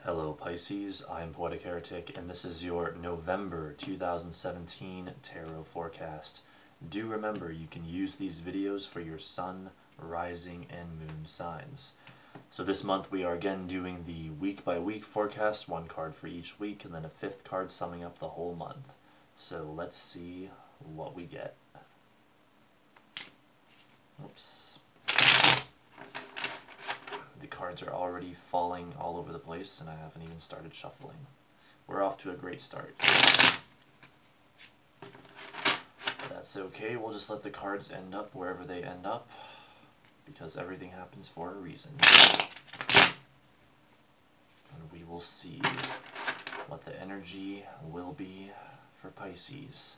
Hello Pisces, I'm Poetic Heretic, and this is your November 2017 tarot forecast. Do remember you can use these videos for your sun, rising, and moon signs. So this month we are again doing the week by week forecast, one card for each week, and then a fifth card summing up the whole month. So let's see what we get. Oops. The cards are already falling all over the place and I haven't even started shuffling. We're off to a great start. But that's okay, we'll just let the cards end up wherever they end up, because everything happens for a reason. And we will see what the energy will be for Pisces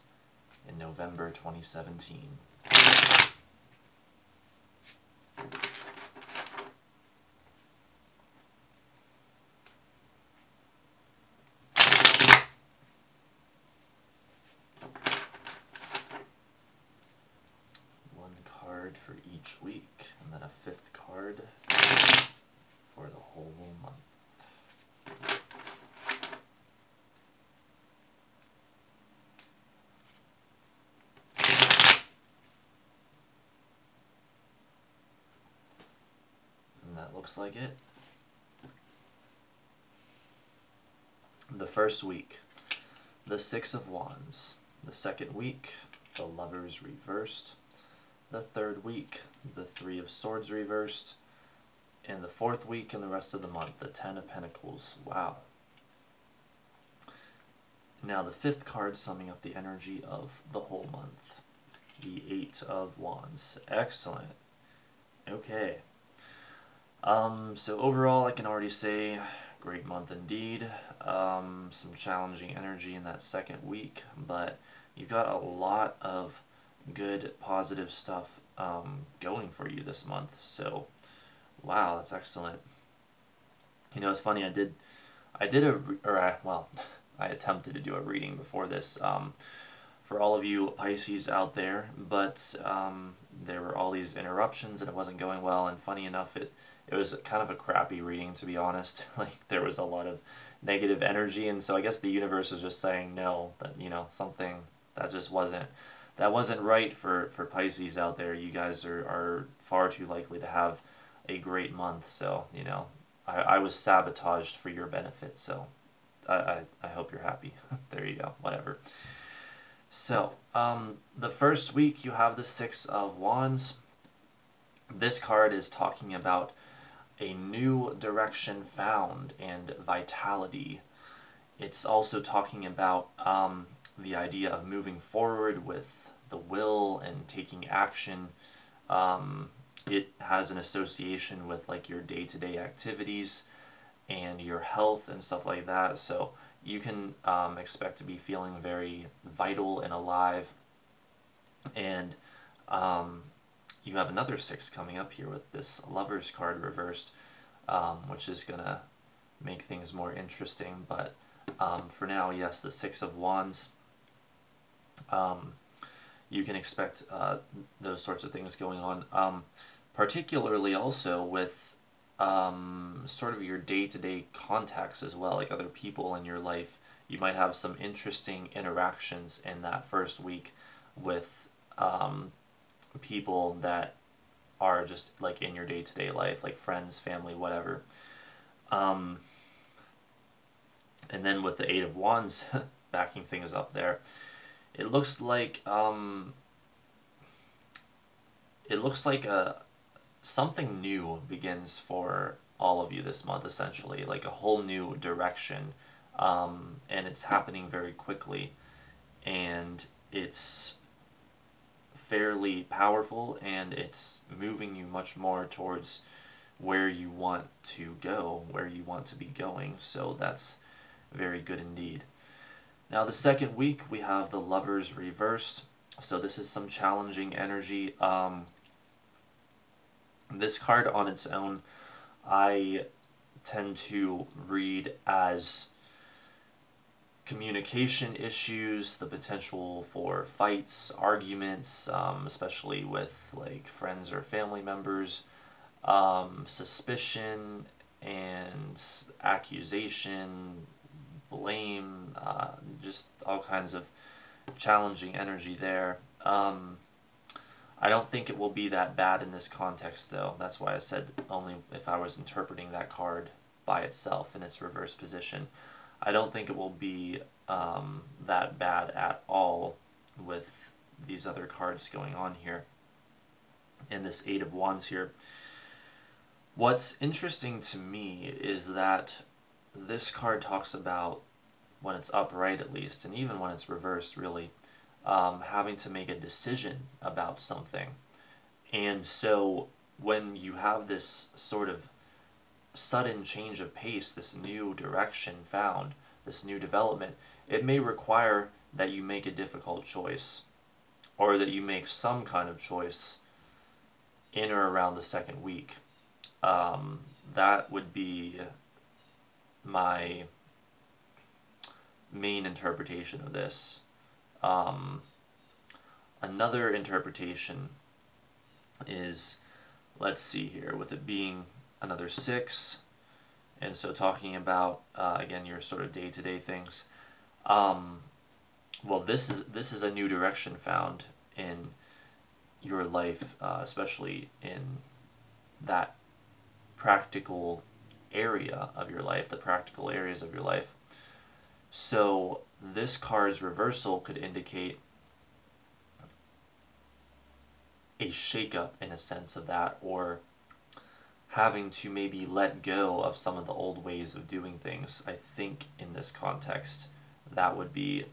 in November 2017. For each week, and then a fifth card for the whole month. And that looks like it. The first week, the Six of Wands. The second week, the Lovers reversed. The third week, the Three of Swords reversed, and the fourth week and the rest of the month, the Ten of Pentacles. Wow. Now the fifth card summing up the energy of the whole month, the Eight of Wands. Excellent. Okay. So overall I can already say great month indeed. Some challenging energy in that second week, but you've got a lot of good positive stuff going for you this month. So wow, that's excellent. You know, it's funny, I attempted to do a reading before this for all of you Pisces out there, but there were all these interruptions and it wasn't going well, and funny enough it was kind of a crappy reading, to be honest. Like, there was a lot of negative energy, and so I guess the universe was just saying no, that, you know, something that just wasn't right for Pisces out there. You guys are far too likely to have a great month. So, you know, I was sabotaged for your benefit. So I hope you're happy. There you go. Whatever. So the first week you have the Six of Wands. This card is talking about a new direction found and vitality. It's also talking about the idea of moving forward with the will and taking action. It has an association with like your day-to-day activities and your health and stuff like that. So you can expect to be feeling very vital and alive. And you have another six coming up here with this Lovers card reversed, which is gonna make things more interesting. But for now, yes, the Six of Wands. You can expect those sorts of things going on, particularly also with sort of your day-to-day contacts as well, like other people in your life. You might have some interesting interactions in that first week with people that are just like in your day-to-day life, like friends, family, whatever. And then with the Eight of Wands backing things up there, it looks like something new begins for all of you this month, essentially, like a whole new direction, and it's happening very quickly, and it's fairly powerful, and it's moving you much more towards where you want to go, where you want to be going. So that's very good indeed. Now the second week we have the Lovers reversed, so this is some challenging energy. This card on its own I tend to read as communication issues, the potential for fights, arguments, especially with like friends or family members, suspicion, and accusation, blame, just all kinds of challenging energy there. I don't think it will be that bad in this context, though. That's why I said only if I was interpreting that card by itself in its reverse position. I don't think it will be that bad at all with these other cards going on here. And this Eight of Wands here. What's interesting to me is that this card talks about, when it's upright at least, and even when it's reversed really, having to make a decision about something. And so when you have this sort of sudden change of pace, this new direction found, this new development, it may require that you make a difficult choice, or that you make some kind of choice in or around the second week. That would be my main interpretation of this. Another interpretation is, let's see here, with it being another 6, and so talking about again your sort of day-to-day things. Well, this is a new direction found in your life, especially in that practical area of your life, the practical areas of your life. So this card's reversal could indicate a shakeup in a sense of that, or having to maybe let go of some of the old ways of doing things. I think in this context that would be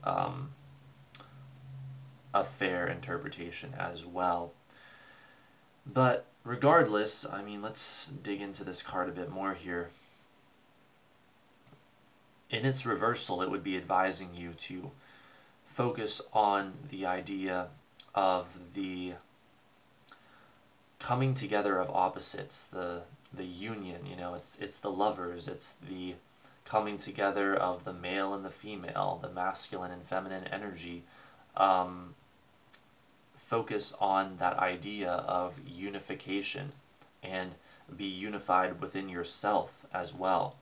a fair interpretation as well. But regardless, I mean, let's dig into this card a bit more here. In its reversal, it would be advising you to focus on the idea of the coming together of opposites, the union, you know, it's the lovers, it's the coming together of the male and the female, the masculine and feminine energy. Focus on that idea of unification and be unified within yourself as well,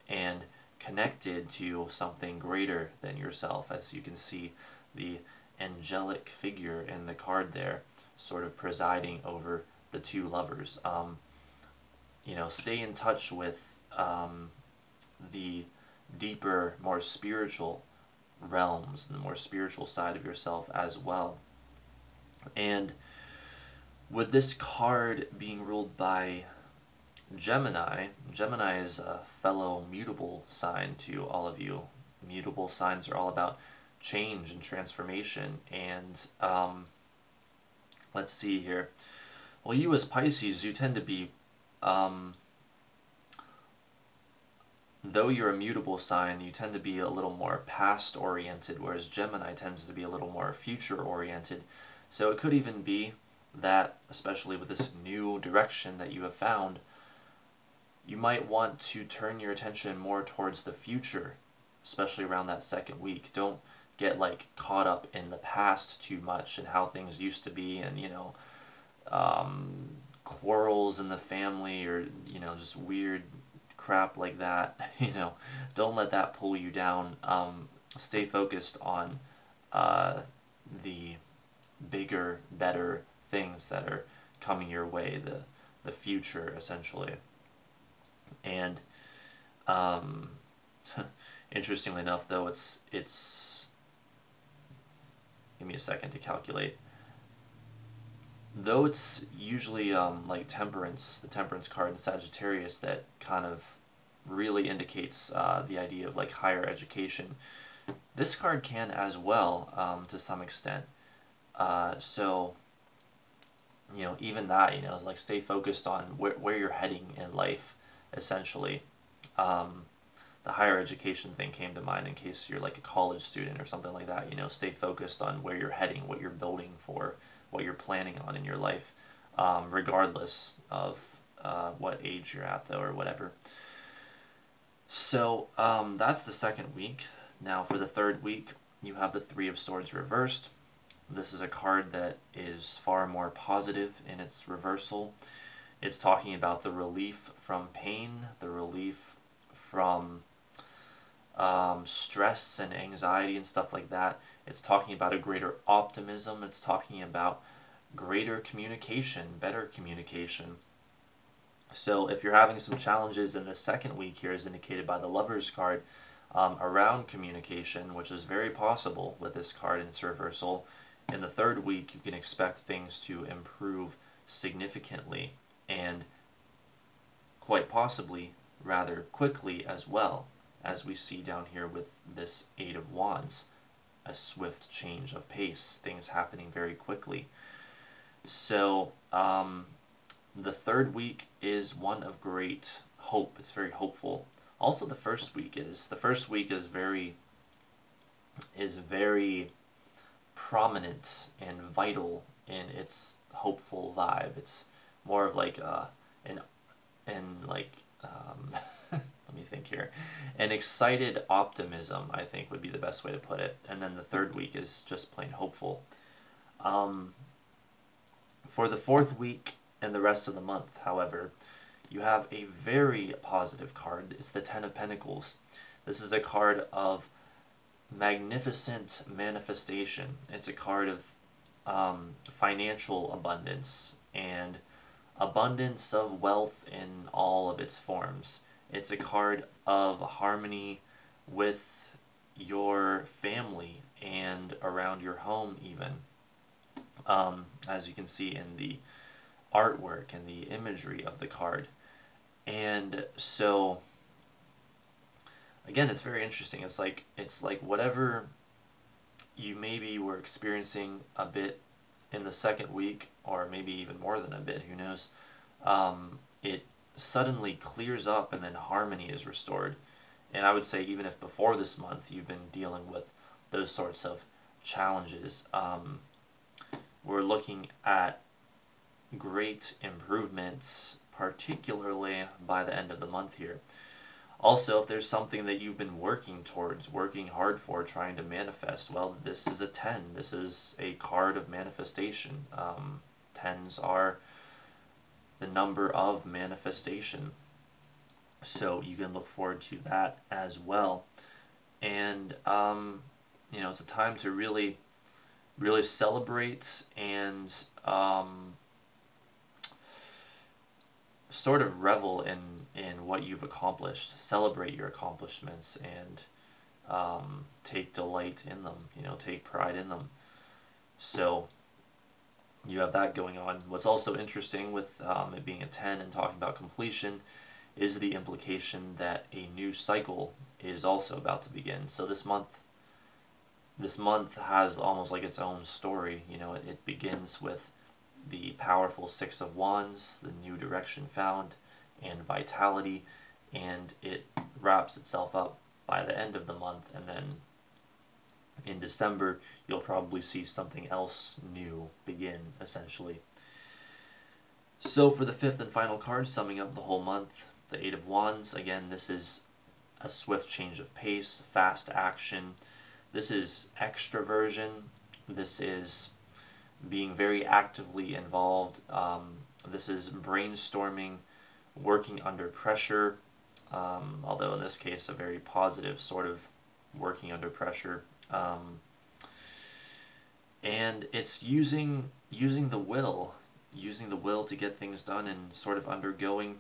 and connected to something greater than yourself, as you can see the angelic figure in the card there sort of presiding over the two lovers. You know, stay in touch with the deeper, more spiritual realms, the more spiritual side of yourself as well. And with this card being ruled by Gemini, Gemini is a fellow mutable sign to all of you. Mutable signs are all about change and transformation. And let's see here. Well, you as Pisces, you tend to be, though you're a mutable sign, you tend to be a little more past oriented, whereas Gemini tends to be a little more future oriented. So it could even be that, especially with this new direction that you have found, you might want to turn your attention more towards the future, especially around that second week. Don't get like caught up in the past too much and how things used to be, and you know, quarrels in the family, or you know, just weird crap like that. You know, don't let that pull you down. Stay focused on the bigger, better things that are coming your way, the future essentially. And interestingly enough, though, it's give me a second to calculate. Though it's usually like Temperance, the Temperance card in Sagittarius, that kind of really indicates the idea of like higher education, this card can as well, to some extent. So, you know, even that, you know, like stay focused on where you're heading in life, essentially. The higher education thing came to mind in case you're like a college student or something like that. You know, stay focused on where you're heading, what you're building for, what you're planning on in your life, regardless of what age you're at, though, or whatever. So that's the second week. Now for the third week, you have the Three of Swords reversed. This is a card that is far more positive in its reversal. It's talking about the relief from pain, the relief from stress and anxiety and stuff like that. It's talking about a greater optimism. It's talking about greater communication, better communication. So if you're having some challenges in the second week here, as indicated by the Lover's card, around communication, which is very possible with this card in its reversal, in the third week you can expect things to improve significantly and quite possibly rather quickly as well, as we see down here with this Eight of Wands, a swift change of pace, things happening very quickly. So the third week is one of great hope. It's very hopeful. Also, the first week is. The first week is very prominent and vital in its hopeful vibe. It's more of like let me think here, an excited optimism, I think would be the best way to put it. And then the third week is just plain hopeful. For the fourth week and the rest of the month, however, you have a very positive card. It's the Ten of Pentacles. This is a card of magnificent manifestation. It's a card of financial abundance and abundance of wealth in all of its forms. It's a card of harmony with your family and around your home even. As you can see in the artwork and the imagery of the card. And so again, it's very interesting. It's like whatever you maybe were experiencing a bit in the second week, or maybe even more than a bit, who knows, it suddenly clears up and then harmony is restored. And I would say even if before this month you've been dealing with those sorts of challenges, we're looking at great improvements, particularly by the end of the month here. Also, if there's something that you've been working towards, working hard for, trying to manifest, well, this is a 10. This is a card of manifestation. Tens are the number of manifestation. So you can look forward to that as well. And, it's a time to really celebrate and sort of revel in what you've accomplished. Celebrate your accomplishments and take delight in them, take pride in them. So you have that going on. What's also interesting with it being a 10 and talking about completion is the implication that a new cycle is also about to begin. So this month has almost like its own story. It begins with the powerful Six of Wands, the new direction found, and vitality, and it wraps itself up by the end of the month, and then in December you'll probably see something else new begin, essentially. So for the fifth and final card, summing up the whole month, the Eight of Wands, again, this is a swift change of pace, fast action. This is extroversion. This is being very actively involved. This is brainstorming, working under pressure, although in this case a very positive sort of working under pressure. And it's using the will to get things done, and sort of undergoing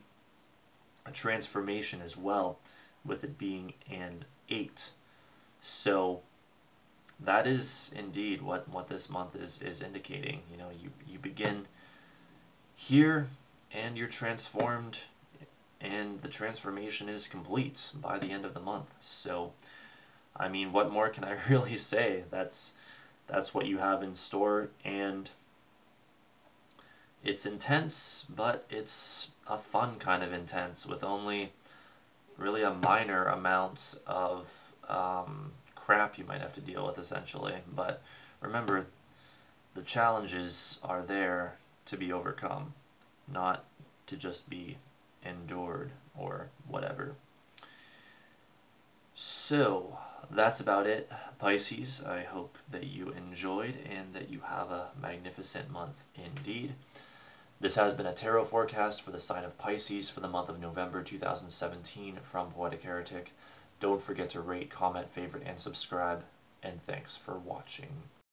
a transformation as well, with it being an 8. So that is indeed what this month is indicating. You begin here and you're transformed, and the transformation is complete by the end of the month. So I mean, what more can I really say? That's what you have in store, and it's intense, but it's a fun kind of intense, with only really a minor amount of crap you might have to deal with, essentially. But remember, the challenges are there to be overcome, not to just be endured or whatever. So that's about it, Pisces. I hope that you enjoyed and that you have a magnificent month indeed. This has been a tarot forecast for the sign of Pisces for the month of November 2017 from Poetic Heretic. Don't forget to rate, comment, favorite, and subscribe, and thanks for watching.